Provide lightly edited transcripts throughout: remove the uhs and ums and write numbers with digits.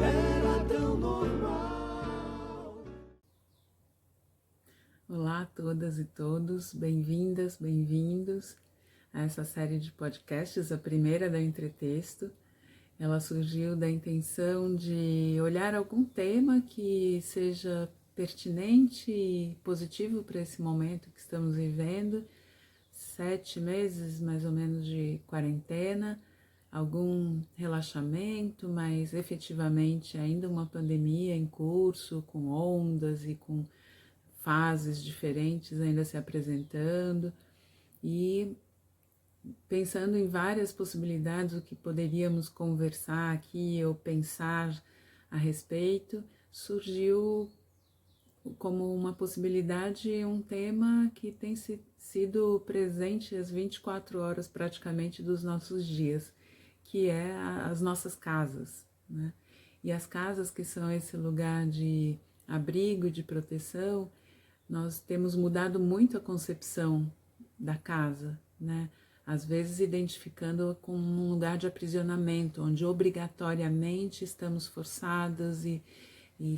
era tão normal. Olá a todas e todos, bem-vindas, bem-vindos a essa série de podcasts, a primeira da Entretexto. Ela surgiu da intenção de olhar algum tema que seja pertinente e positivo para esse momento que estamos vivendo, 7 meses mais ou menos de quarentena, algum relaxamento, mas efetivamente ainda uma pandemia em curso, com ondas e com fases diferentes ainda se apresentando, e pensando em várias possibilidades, o que poderíamos conversar aqui ou pensar a respeito, surgiu como uma possibilidade um tema que tem sido presente às 24 horas praticamente dos nossos dias, que é as nossas casas, né? E as casas, que são esse lugar de abrigo, de proteção, nós temos mudado muito a concepção da casa, né? Às vezes identificando como um lugar de aprisionamento, onde obrigatoriamente estamos forçadas e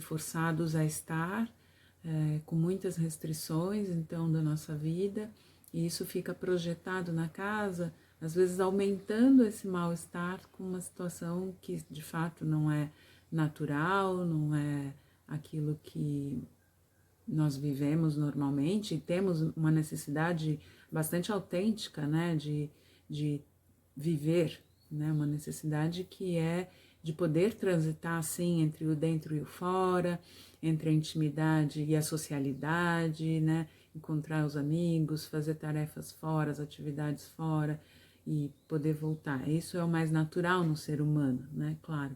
forçados a estar, com muitas restrições, então, da nossa vida, e isso fica projetado na casa, às vezes aumentando esse mal-estar com uma situação que de fato não é natural, não é aquilo que nós vivemos normalmente, e temos uma necessidade bastante autêntica, né, de viver, né, uma necessidade que é de poder transitar assim entre o dentro e o fora, entre a intimidade e a socialidade, né, encontrar os amigos, fazer tarefas fora, as atividades fora e poder voltar. Isso é o mais natural no ser humano, né, claro.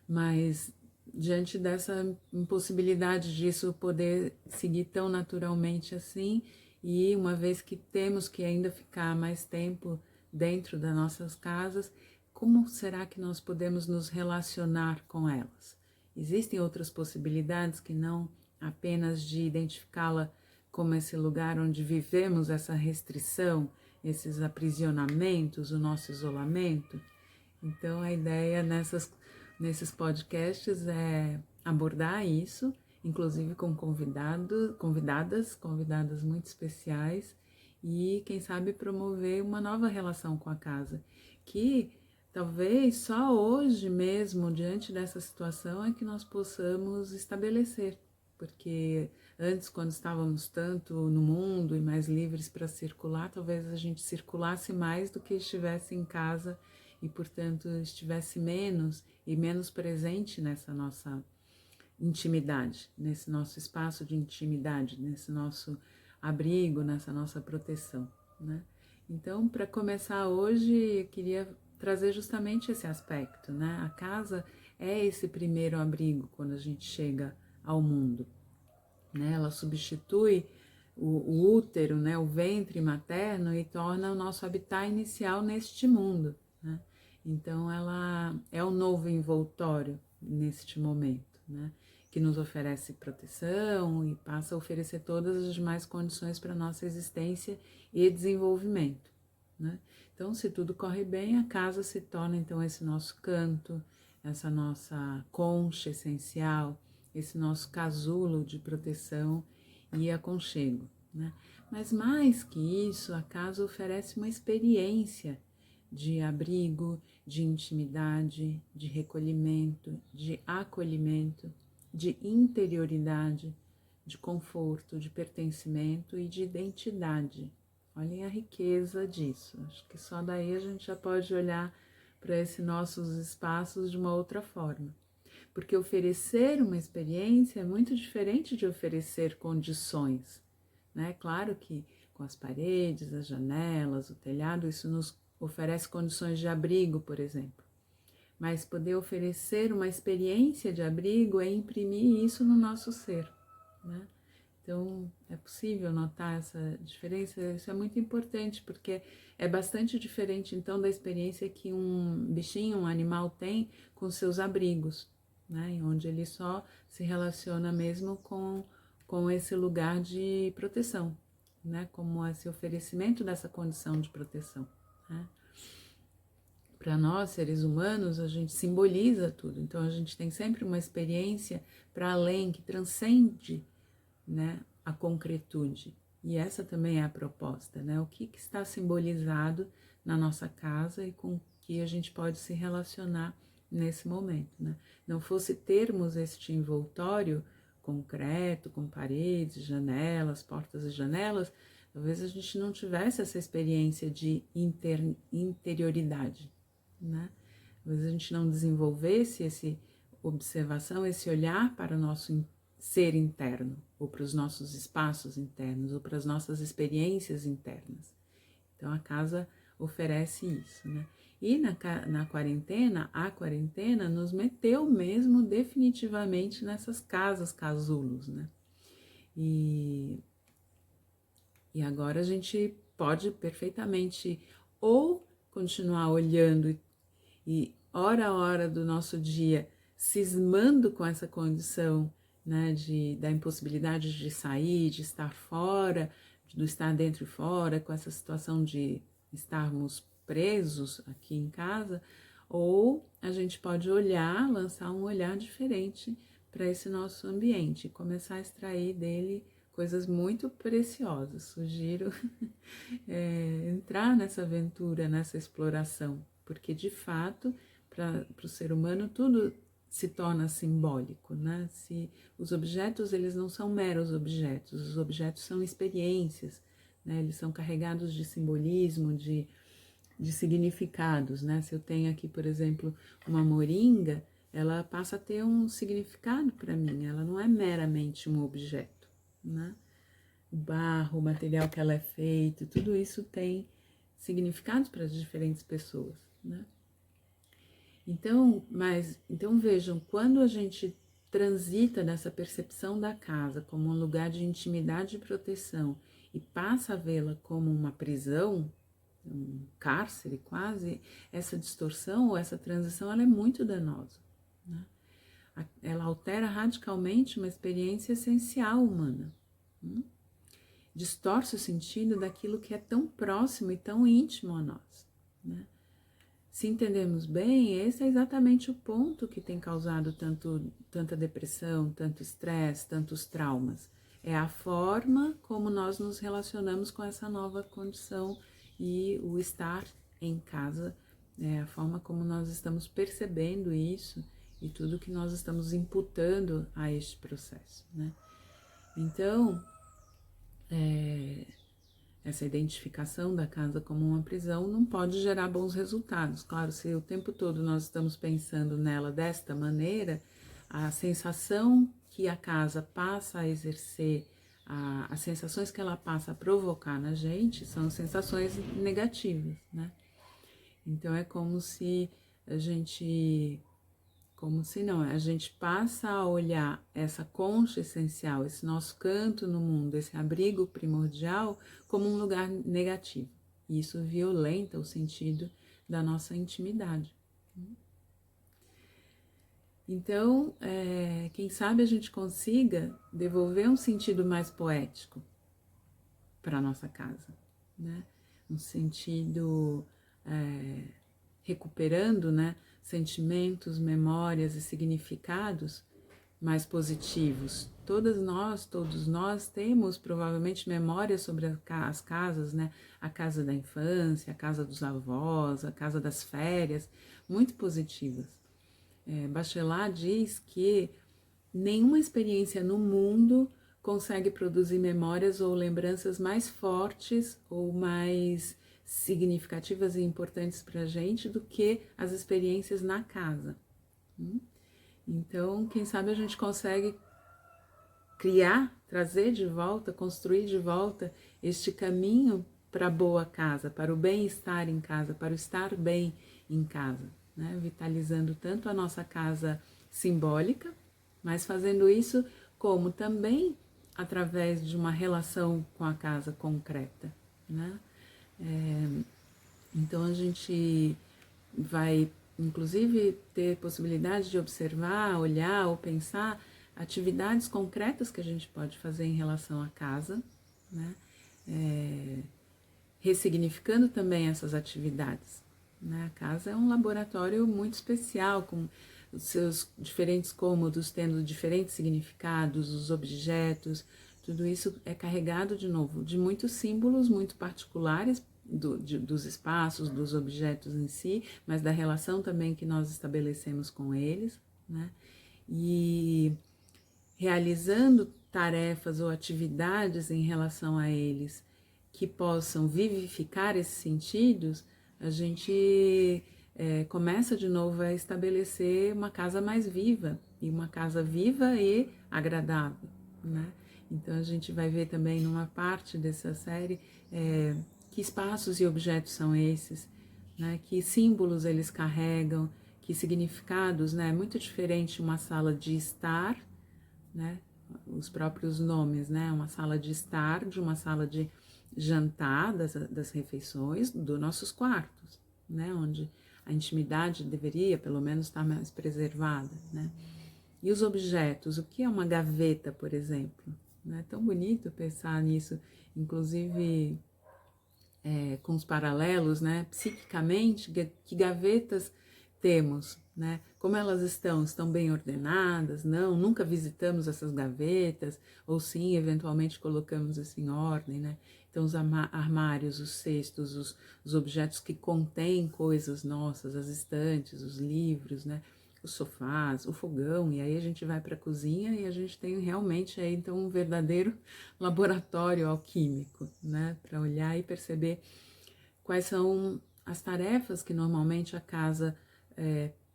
Mas diante dessa impossibilidade disso poder seguir tão naturalmente assim, e uma vez que temos que ainda ficar mais tempo dentro das nossas casas, como será que nós podemos nos relacionar com elas? Existem outras possibilidades que não apenas de identificá-la como esse lugar onde vivemos essa restrição, esses aprisionamentos, o nosso isolamento? Então a ideia nesses podcasts é abordar isso, inclusive com convidadas muito especiais, e quem sabe promover uma nova relação com a casa, que talvez só hoje mesmo, diante dessa situação, é que nós possamos estabelecer, porque antes, quando estávamos tanto no mundo e mais livres para circular, talvez a gente circulasse mais do que estivesse em casa e, portanto, estivesse menos e menos presente nessa nossa intimidade, nesse nosso espaço de intimidade, nesse nosso abrigo, nessa nossa proteção, né? Então, para começar hoje, eu queria trazer justamente esse aspecto, né? A casa é esse primeiro abrigo quando a gente chega ao mundo, né? Ela substitui o útero, né? O ventre materno, e torna o nosso habitat inicial neste mundo, né? Então ela é o novo envoltório neste momento, né? Que nos oferece proteção e passa a oferecer todas as demais condições para a nossa existência e desenvolvimento, né? Então, se tudo corre bem, a casa se torna então esse nosso canto, essa nossa concha essencial, esse nosso casulo de proteção e aconchego, né? Mas mais que isso, a casa oferece uma experiência de abrigo, de intimidade, de recolhimento, de acolhimento, de interioridade, de conforto, de pertencimento e de identidade. Olhem a riqueza disso. Acho que só daí a gente já pode olhar para esses nossos espaços de uma outra forma. Porque oferecer uma experiência é muito diferente de oferecer condições, né? Claro que com as paredes, as janelas, o telhado, isso nos oferece condições de abrigo, por exemplo. Mas poder oferecer uma experiência de abrigo é imprimir isso no nosso ser, né? Então, é possível notar essa diferença. Isso é muito importante, porque é bastante diferente, então, da experiência que um bichinho, um animal tem com seus abrigos, né? Onde ele só se relaciona mesmo com esse lugar de proteção, né? Como esse oferecimento dessa condição de proteção, né? para nós, seres humanos, a gente simboliza tudo. Então, a gente tem sempre uma experiência para além, que transcende, né, a concretude. E essa também é a proposta, né? O que está simbolizado na nossa casa e com que a gente pode se relacionar nesse momento, né? Não fosse termos este envoltório concreto, com paredes, janelas, portas e janelas, talvez a gente não tivesse essa experiência de interioridade, né? Talvez a gente não desenvolvesse essa observação, esse olhar para o nosso ser interno, ou para os nossos espaços internos, ou para as nossas experiências internas. Então a casa oferece isso, né? E na quarentena, a quarentena nos meteu mesmo definitivamente nessas casas, casulos, né? E agora a gente pode perfeitamente ou continuar olhando e hora a hora do nosso dia cismando com essa condição, né, da impossibilidade de sair, de estar fora, do estar dentro e fora, com essa situação de estarmos presos aqui em casa, ou a gente pode olhar, lançar um olhar diferente para esse nosso ambiente, começar a extrair dele coisas muito preciosas. Sugiro entrar nessa aventura, nessa exploração, porque de fato, para o ser humano, tudo se torna simbólico, né? Se os objetos, eles não são meros objetos, os objetos são experiências, né? Eles são carregados de simbolismo, de significados, né? Se eu tenho aqui, por exemplo, uma moringa, ela passa a ter um significado para mim, ela não é meramente um objeto, né? O barro, o material que ela é feito, tudo isso tem significados para as diferentes pessoas, né? Então vejam, quando a gente transita nessa percepção da casa como um lugar de intimidade e proteção e passa a vê-la como uma prisão, um cárcere quase, essa distorção ou essa transição, ela é muito danosa, né? Ela altera radicalmente uma experiência essencial humana, distorce o sentido daquilo que é tão próximo e tão íntimo a nós, né? Se entendermos bem, esse é exatamente o ponto que tem causado tanta depressão, tanto estresse, tantos traumas. É a forma como nós nos relacionamos com essa nova condição e o estar em casa, é a forma como nós estamos percebendo isso e tudo que nós estamos imputando a este processo, né? Então, essa identificação da casa como uma prisão não pode gerar bons resultados. Claro, se o tempo todo nós estamos pensando nela desta maneira, a sensação que a casa passa a exercer, as sensações que ela passa a provocar na gente são sensações negativas, né? Então é como se a gente passa a olhar essa concha essencial, esse nosso canto no mundo, esse abrigo primordial, como um lugar negativo. E isso violenta o sentido da nossa intimidade. Então, quem sabe a gente consiga devolver um sentido mais poético para a nossa casa, né? Um sentido recuperando, né, sentimentos, memórias e significados mais positivos. Todos nós temos provavelmente memórias sobre as casas, né? A casa da infância, a casa dos avós, a casa das férias, muito positivas. Bachelard diz que nenhuma experiência no mundo consegue produzir memórias ou lembranças mais fortes ou mais significativas e importantes para a gente do que as experiências na casa. Então, quem sabe a gente consegue criar, trazer de volta, construir de volta este caminho para a boa casa, para o bem-estar em casa, para o estar bem em casa, né? Vitalizando tanto a nossa casa simbólica, mas fazendo isso como também através de uma relação com a casa concreta, né? Então a gente vai, inclusive, ter possibilidade de observar, olhar ou pensar atividades concretas que a gente pode fazer em relação à casa, né? Ressignificando também essas atividades, né? A casa é um laboratório muito especial, com os seus diferentes cômodos tendo diferentes significados, os objetos, tudo isso é carregado, de novo, de muitos símbolos muito particulares dos espaços, dos objetos em si, mas da relação também que nós estabelecemos com eles, né? E realizando tarefas ou atividades em relação a eles que possam vivificar esses sentidos, a gente começa de novo a estabelecer uma casa mais viva, e uma casa viva e agradável, né? Então a gente vai ver também numa parte dessa série que espaços e objetos são esses, né? Que símbolos eles carregam, que significados, né? Muito diferente uma sala de estar, né? Os próprios nomes, né? Uma sala de estar, de uma sala de jantar, das refeições, dos nossos quartos, né? Onde a intimidade deveria, pelo menos, estar mais preservada, né? E os objetos, o que é uma gaveta, por exemplo? É tão bonito pensar nisso, inclusive com os paralelos, né? Psiquicamente, que gavetas temos, né? Como elas estão? Estão bem ordenadas? Não, nunca visitamos essas gavetas, ou sim, eventualmente colocamos isso em ordem, né? Então, os armários, os cestos, os objetos que contêm coisas nossas, as estantes, os livros, né? Os sofás, o fogão, e aí a gente vai para a cozinha e a gente tem realmente aí então um verdadeiro laboratório alquímico, né? Para olhar e perceber quais são as tarefas que normalmente a casa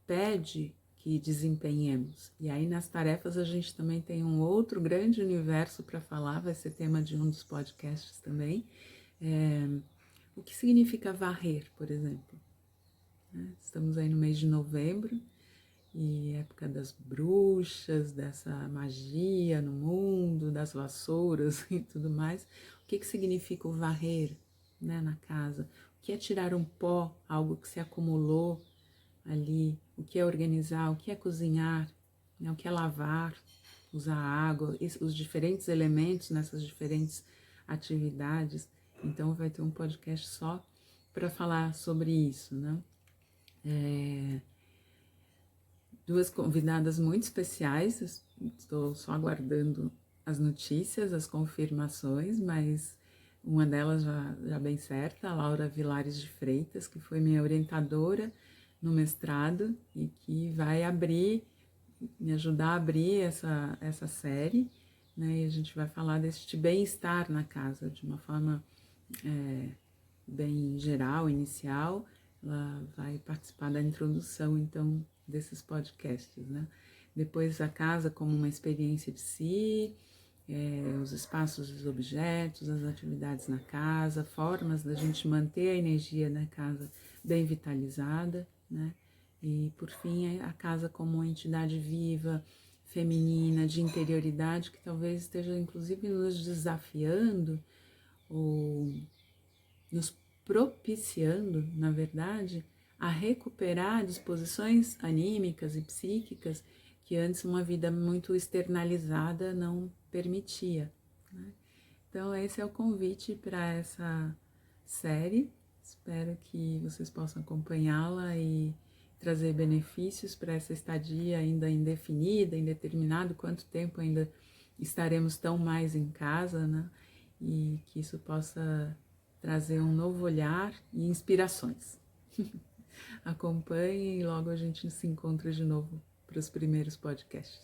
pede que desempenhemos. E aí nas tarefas a gente também tem um outro grande universo para falar, vai ser tema de um dos podcasts também. O que significa varrer, por exemplo? Estamos aí no mês de novembro, e época das bruxas, dessa magia no mundo, das vassouras e tudo mais. O que significa o varrer, né, na casa? O que é tirar um pó, algo que se acumulou ali? O que é organizar? O que é cozinhar? Né? O que é lavar? Usar água? Os diferentes elementos nessas diferentes atividades. Então vai ter um podcast só para falar sobre isso, né? Duas convidadas muito especiais, estou só aguardando as notícias, as confirmações, mas uma delas já bem certa, a Laura Vilares de Freitas, que foi minha orientadora no mestrado e que vai me ajudar a abrir essa série, né? E a gente vai falar deste bem-estar na casa de uma forma bem geral, inicial. Ela vai participar da introdução, então, desses podcasts, né? Depois a casa como uma experiência de si, os espaços, os objetos, as atividades na casa, formas da gente manter a energia na casa bem vitalizada, né? E por fim a casa como uma entidade viva, feminina, de interioridade, que talvez esteja inclusive nos desafiando ou nos propiciando, na verdade, a recuperar disposições anímicas e psíquicas que antes uma vida muito externalizada não permitia, né? Então esse é o convite para essa série. Espero que vocês possam acompanhá-la e trazer benefícios para essa estadia ainda indefinida, indeterminado quanto tempo ainda estaremos tão mais em casa, né? E que isso possa trazer um novo olhar e inspirações. Acompanhe e logo a gente se encontra de novo para os primeiros podcasts.